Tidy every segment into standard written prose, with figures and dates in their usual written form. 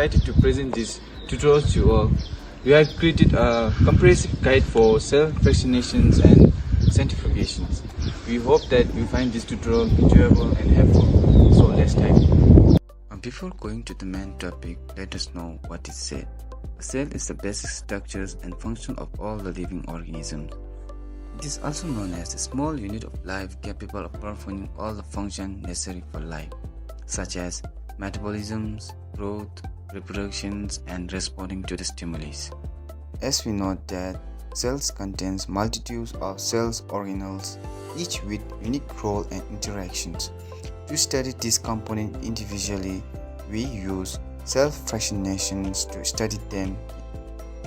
excited to present this tutorial to you all. We have created a comprehensive guide for cell fractionations and centrifugations. We hope that you find this tutorial enjoyable and helpful. So let's dive in. Before going to the main topic, let us know what is cell. A cell is the basic structures and function of all the living organisms. It is also known as a small unit of life capable of performing all the functions necessary for life, such as metabolism, growth, reproductions, and responding to the stimulus. As we know that cells contains multitudes of cells organelles, each with unique role and interactions. To study this component individually, we use cell fractionations to study them.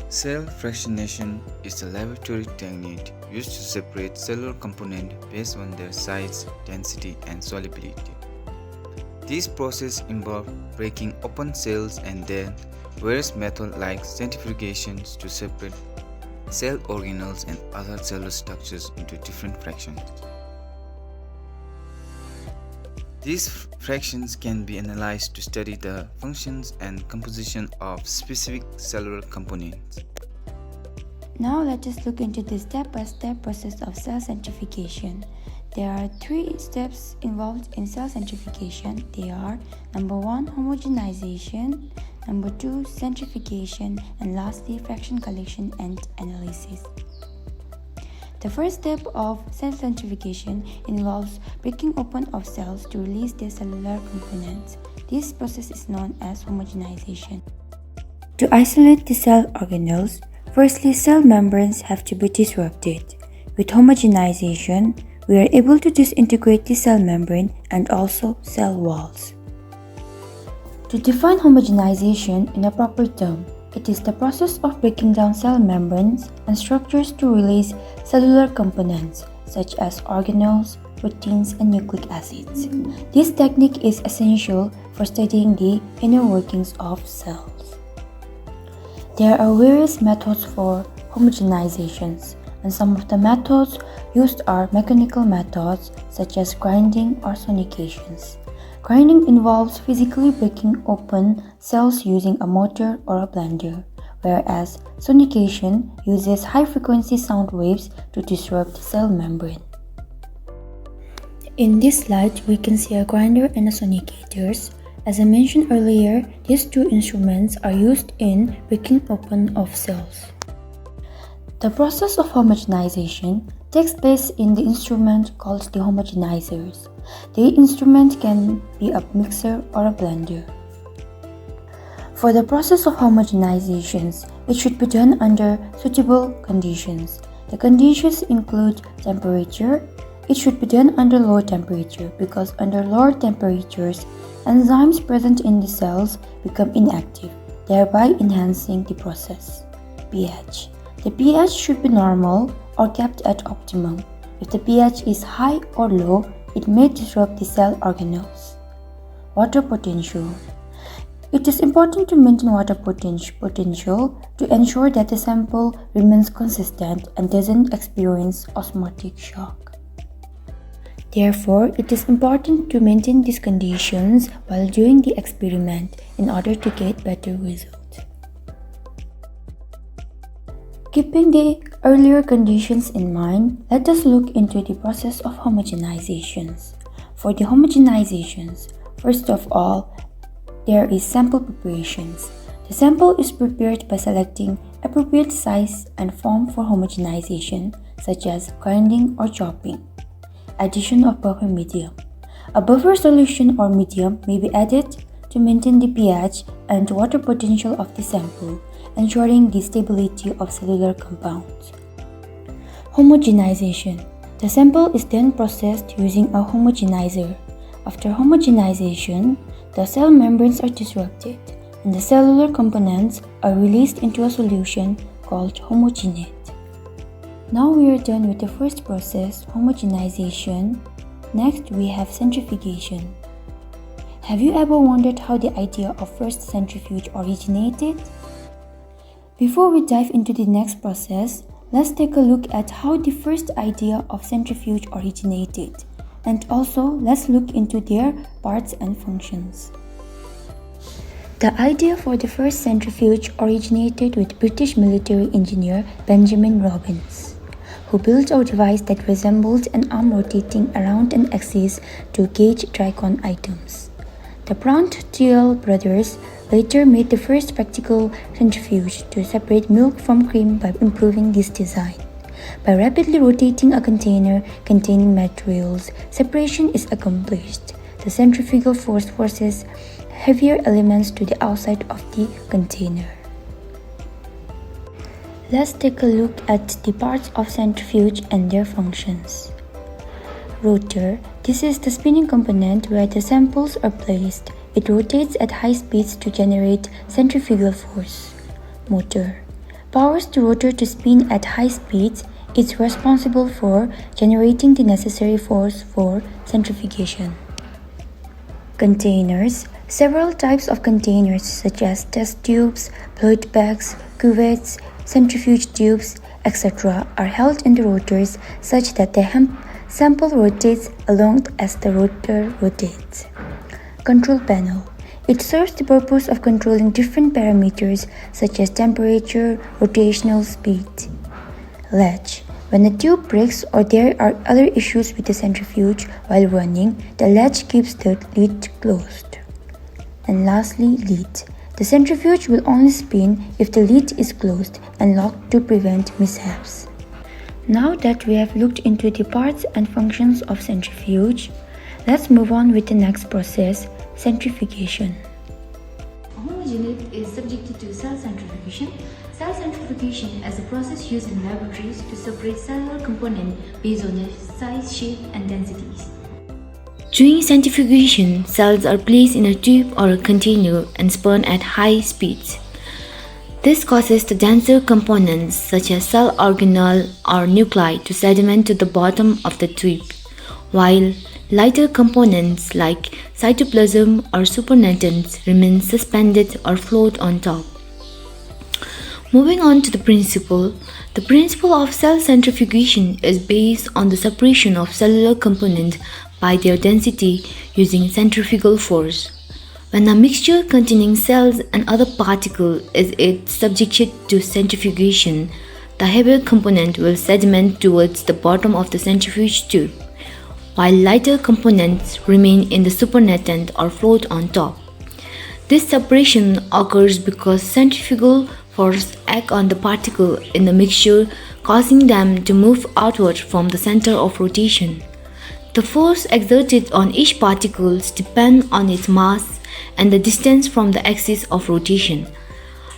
Cell fractionation is a laboratory technique used to separate cellular components based on their size, density, and solubility. This process involves breaking open cells and then various methods like centrifugation to separate cell organelles and other cellular structures into different fractions. These fractions can be analyzed to study the functions and composition of specific cellular components. Now let us look into the step-by-step process of cell centrifugation. There are 3 steps involved in cell centrifugation. They are number 1, homogenization, number 2, centrifugation, and lastly, fraction collection and analysis. The first step of cell centrifugation involves breaking open of cells to release their cellular components. This process is known as homogenization. To isolate the cell organelles, firstly, cell membranes have to be disrupted. With homogenization, we are able to disintegrate the cell membrane and also cell walls. To define homogenization in a proper term, it is the process of breaking down cell membranes and structures to release cellular components such as organelles, proteins, and nucleic acids. This technique is essential for studying the inner workings of cells. There are various methods for homogenizations, and some of the methods used are mechanical methods such as grinding or sonications. Grinding involves physically breaking open cells using a motor or a blender, whereas sonication uses high-frequency sound waves to disrupt cell membrane. In this slide, we can see a grinder and a sonicators. As I mentioned earlier, these 2 instruments are used in breaking open of cells. The process of homogenization takes place in the instrument called the homogenizers. The instrument can be a mixer or a blender. For the process of homogenizations, it should be done under suitable conditions. The conditions include temperature. It should be done under low temperature because under lower temperatures, enzymes present in the cells become inactive, thereby enhancing the process. pH. The pH should be normal or kept at optimum. If the pH is high or low, it may disrupt the cell organelles. Water potential. It is important to maintain water potential to ensure that the sample remains consistent and doesn't experience osmotic shock. Therefore, it is important to maintain these conditions while doing the experiment in order to get better results. Keeping the earlier conditions in mind, let us look into the process of homogenizations. For the homogenizations, first of all, there is sample preparations. The sample is prepared by selecting appropriate size and form for homogenization, such as grinding or chopping. Addition of buffer medium. A buffer solution or medium may be added to maintain the pH and water potential of the sample, ensuring the stability of cellular compounds. Homogenization. The sample is then processed using a homogenizer. After homogenization, the cell membranes are disrupted and the cellular components are released into a solution called homogenate. Now we are done with the first process, homogenization. Next, we have centrifugation. Have you ever wondered how the idea of first centrifuge originated? Before we dive into the next process, let's take a look at how the first idea of centrifuge originated, and also let's look into their parts and functions. The idea for the first centrifuge originated with British military engineer Benjamin Robbins, who built a device that resembled an arm rotating around an axis to gauge tricon items. The Brown-Thiel brothers later made the first practical centrifuge to separate milk from cream by improving this design. By rapidly rotating a container containing materials, separation is accomplished. The centrifugal force forces heavier elements to the outside of the container. Let's take a look at the parts of centrifuge and their functions. Rotor. This is the spinning component where the samples are placed. It rotates at high speeds to generate centrifugal force. Motor. Powers the rotor to spin at high speeds. It's responsible for generating the necessary force for centrifugation. Containers. Several types of containers such as test tubes, blood bags, cuvettes, centrifuge tubes, etc. are held in the rotors such that the sample rotates along as the rotor rotates. Control panel. It serves the purpose of controlling different parameters such as temperature, rotational speed. Latch. When a tube breaks or there are other issues with the centrifuge while running, the latch keeps the lid closed. And lastly, lid. The centrifuge will only spin if the lid is closed and locked to prevent mishaps. Now that we have looked into the parts and functions of centrifuge, let's move on with the next process, centrifugation. A homogeneous unit is subjected to cell centrifugation. Cell centrifugation is a process used in laboratories to separate cellular components based on their size, shape, and densities. During centrifugation, cells are placed in a tube or a container and spun at high speeds. This causes the denser components such as cell organelle or nuclei to sediment to the bottom of the tube, while lighter components like cytoplasm or supernatant remain suspended or float on top. Moving on to the principle of cell centrifugation is based on the separation of cellular components by their density using centrifugal force. When a mixture containing cells and other particles is subjected to centrifugation, the heavier component will sediment towards the bottom of the centrifuge tube, while lighter components remain in the supernatant or float on top. This separation occurs because centrifugal force acts on the particle in the mixture, causing them to move outward from the center of rotation. The force exerted on each particle depends on its mass and the distance from the axis of rotation.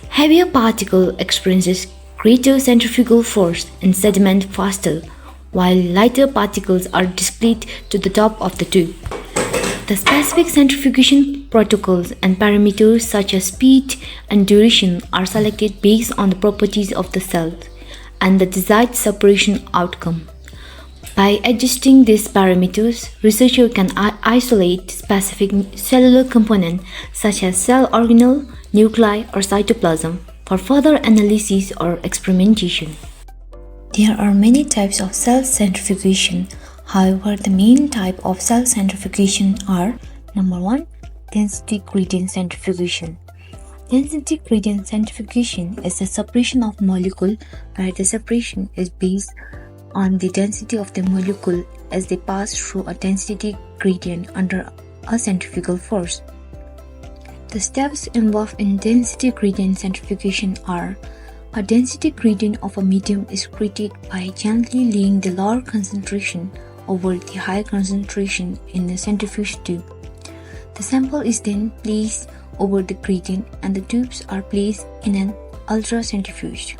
Heavier particle experiences greater centrifugal force and sediment faster, while lighter particles are displayed to the top of the tube. The specific centrifugation protocols and parameters such as speed and duration are selected based on the properties of the cells and the desired separation outcome. By adjusting these parameters, researchers can isolate specific cellular components such as cell organelle, nuclei, or cytoplasm for further analysis or experimentation. There are many types of cell centrifugation. However, the main type of cell centrifugation are: number 1, density gradient centrifugation. Density gradient centrifugation is the separation of molecule where the separation is based on the density of the molecule as they pass through a density gradient under a centrifugal force. The steps involved in density gradient centrifugation are: a density gradient of a medium is created by gently laying the lower concentration over the high concentration in the centrifuge tube. The sample is then placed over the gradient and the tubes are placed in an ultracentrifuge.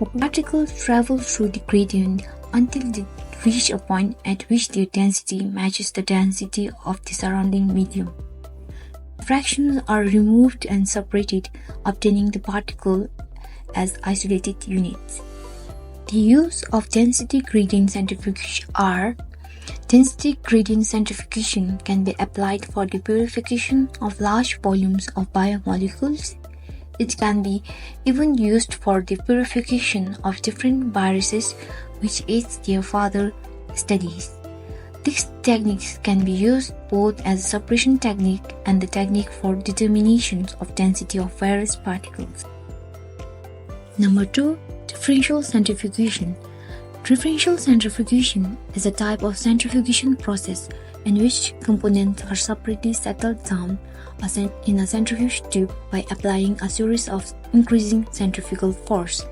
The particles travel through the gradient until they reach a point at which their density matches the density of the surrounding medium. Fractions are removed and separated, obtaining the particle as isolated units. The use of density gradient centrifugation are: density gradient centrifugation can be applied for the purification of large volumes of biomolecules. It can be even used for the purification of different viruses, which aids their further studies. These techniques can be used both as a separation technique and the technique for determination of density of various particles. Number 2. Differential centrifugation. Differential centrifugation is a type of centrifugation process in which components are separately settled down in a centrifuge tube by applying a series of increasing centrifugal force.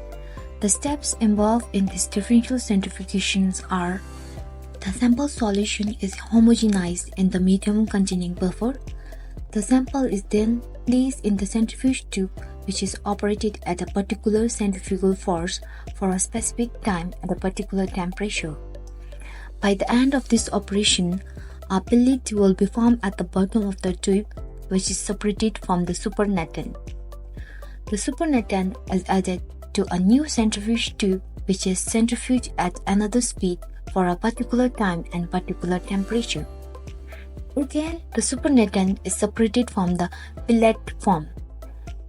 The steps involved in this differential centrifugations are: the sample solution is homogenized in the medium containing buffer. The sample is then placed in the centrifuge tube, which is operated at a particular centrifugal force for a specific time at a particular temperature. By the end of this operation, a pellet will be formed at the bottom of the tube, which is separated from the supernatant. The supernatant is added to a new centrifuge tube, which is centrifuged at another speed for a particular time and particular temperature. Again, the supernatant is separated from the pellet form.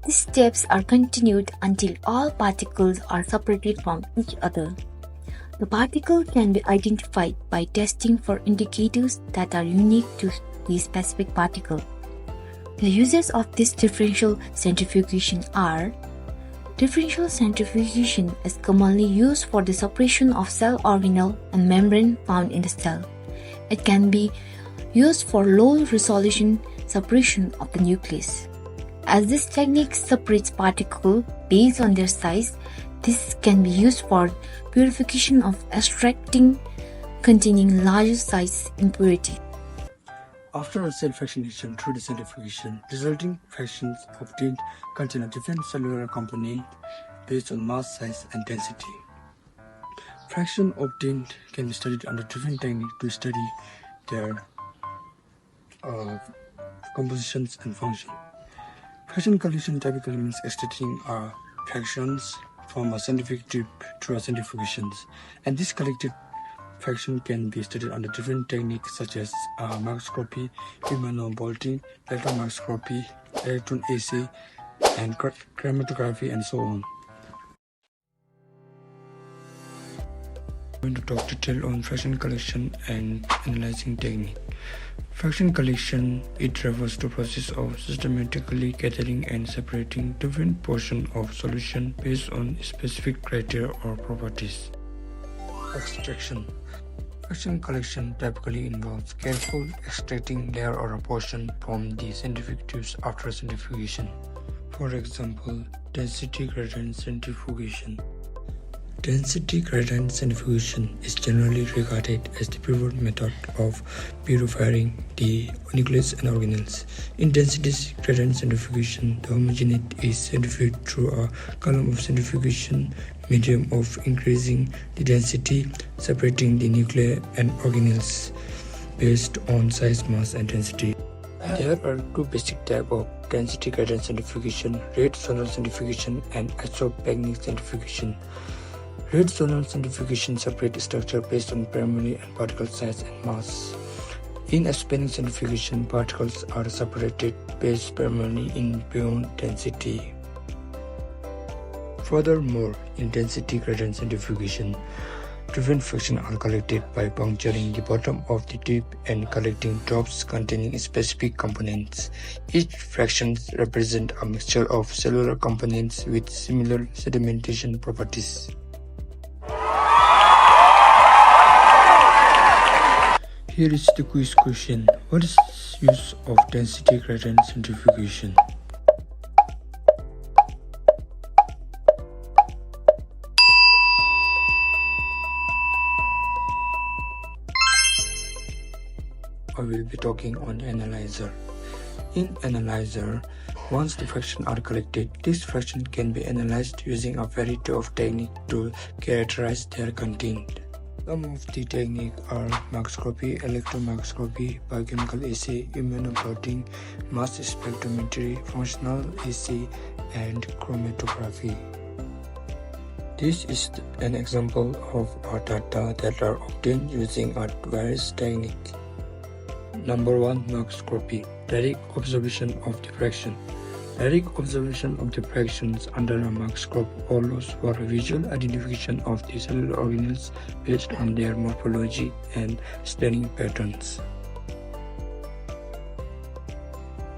These steps are continued until all particles are separated from each other. The particle can be identified by testing for indicators that are unique to the specific particle. The uses of this differential centrifugation are: differential centrifugation is commonly used for the separation of cell organelle and membrane found in the cell. It can be used for low resolution separation of the nucleus. As this technique separates particles based on their size, this can be used for purification of extracting containing larger size impurity. After a cell fractionation through the centrifugation, resulting fractions obtained contain a different cellular component based on mass, size, and density. Fraction obtained can be studied under different techniques to study their compositions and function. Fraction collection typically means extracting fractions from a centrifuge tube through a centrifugations, and this collected fraction can be studied under different techniques such as microscopy, immunobolting, electron microscopy, electron assay, and chromatography, and so on. I'm going to talk detail on fraction collection and analyzing technique. Fraction collection, it refers to process of systematically gathering and separating different portions of solution based on specific criteria or properties. Extraction. Fraction collection typically involves careful extracting layer or a portion from the centrifuge tubes after centrifugation. For example, density gradient centrifugation. Density gradient centrifugation is generally regarded as the preferred method of purifying the nucleus and organelles. In density gradient centrifugation, the homogenate is centrifuged through a column of centrifugation medium of increasing the density, separating the nuclei and organelles based on size, mass, and density. There are two basic types of density gradient centrifugation: rate zonal centrifugation and isopenic centrifugation. Rate zonal centrifugation separates structure based on primary and particle size and mass. In isopenic centrifugation, particles are separated based primarily in bond density. Furthermore, in density gradient centrifugation, different fractions are collected by puncturing the bottom of the tube and collecting drops containing specific components. Each fraction represents a mixture of cellular components with similar sedimentation properties. Here is the quiz question. What is the use of density gradient centrifugation? I will be talking on analyzer. In analyzer, once the fractions are collected, these fractions can be analyzed using a variety of techniques to characterize their content. Some of the techniques are microscopy, electron microscopy, biochemical assay, immunoblotting, mass spectrometry, functional assay, and chromatography. This is an example of our data that are obtained using our various techniques. Number 1. Microscopy. Direct observation of the fraction. Direct observation of the fractions under a microscope allows for visual identification of the cellular organelles based on their morphology and staining patterns.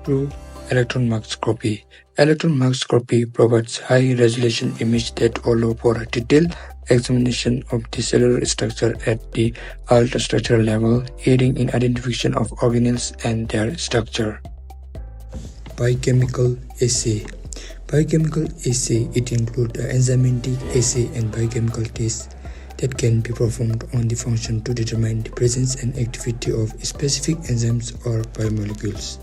2. Electron microscopy. Electron microscopy provides high-resolution images that allow for a detailed examination of the cellular structure at the ultrastructural level, aiding in identification of organelles and their structure. Biochemical assay. Biochemical assay, it includes enzymatic assay and biochemical tests that can be performed on the function to determine the presence and activity of specific enzymes or biomolecules.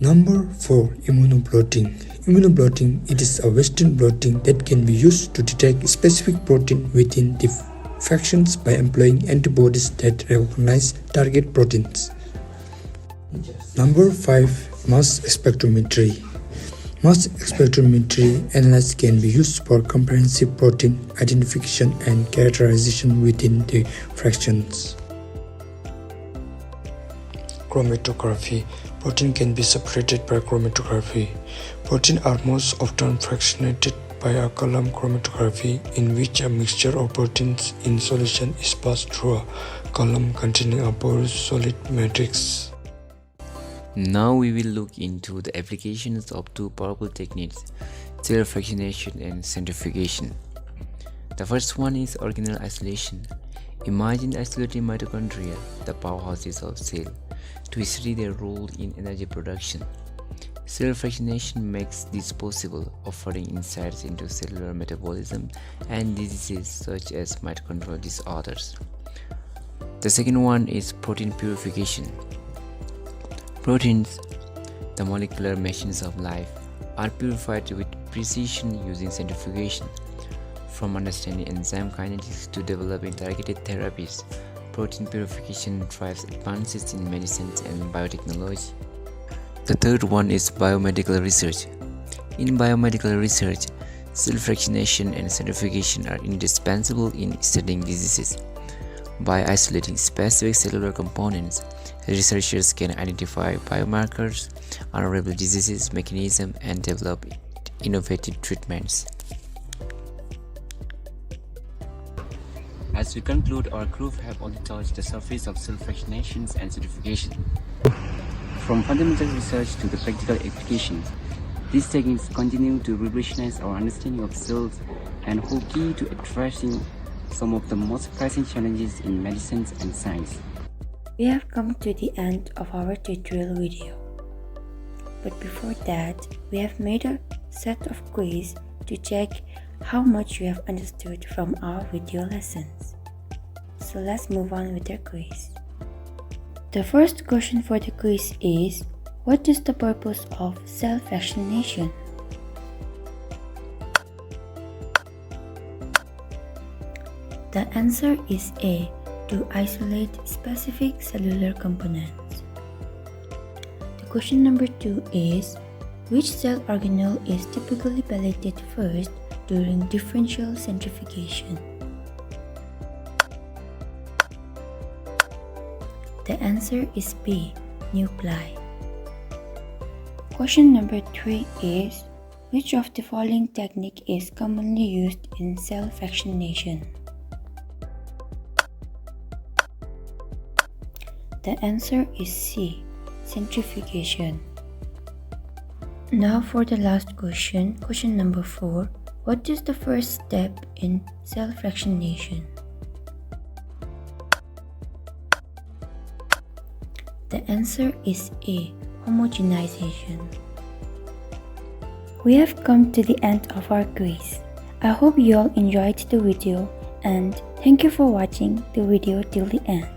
Number 4. Immunoblotting. Immunoblotting, it is a Western blotting that can be used to detect specific protein within the fractions by employing antibodies that recognize target proteins. Number 5. Mass spectrometry. Mass spectrometry analysis can be used for comprehensive protein identification and characterization within the fractions. Chromatography. Protein can be separated by chromatography. Proteins are most often fractionated by a column chromatography, in which a mixture of proteins in solution is passed through a column containing a porous solid matrix. Now we will look into the applications of two powerful techniques, cell fractionation and centrifugation. The first one is organelle isolation. Imagine isolating mitochondria, the powerhouses of cell, to study their role in energy production. Cell fractionation makes this possible, offering insights into cellular metabolism and diseases such as mitochondrial disorders. The second one is protein purification. Proteins, the molecular machines of life, are purified with precision using centrifugation. From understanding enzyme kinetics to developing targeted therapies, protein purification drives advances in medicine and biotechnology. The third one is biomedical research. In biomedical research, cell fractionation and centrifugation are indispensable in studying diseases. By isolating specific cellular components, researchers can identify biomarkers, unravel disease mechanisms, and develop innovative treatments. As we conclude, our group have only touched the surface of cell fractionations and centrifugation. From fundamental research to the practical applications, these techniques continue to revolutionize our understanding of cells and hold key to addressing some of the most pressing challenges in medicine and science. We have come to the end of our tutorial video. But before that, we have made a set of quiz to check how much you have understood from our video lessons. So let's move on with our quiz. The first question for the quiz is, what is the purpose of cell fractionation? The answer is A, to isolate specific cellular components. The question number 2 is, which cell organelle is typically pelated first during differential centrifugation? The answer is B, nuclei. Question number 3 is, which of the following technique is commonly used in cell fractionation? The answer is C, centrifugation. Now for the last question, question number 4. What is the first step in cell fractionation? The answer is A, homogenization. We have come to the end of our quiz. I hope you all enjoyed the video and thank you for watching the video till the end.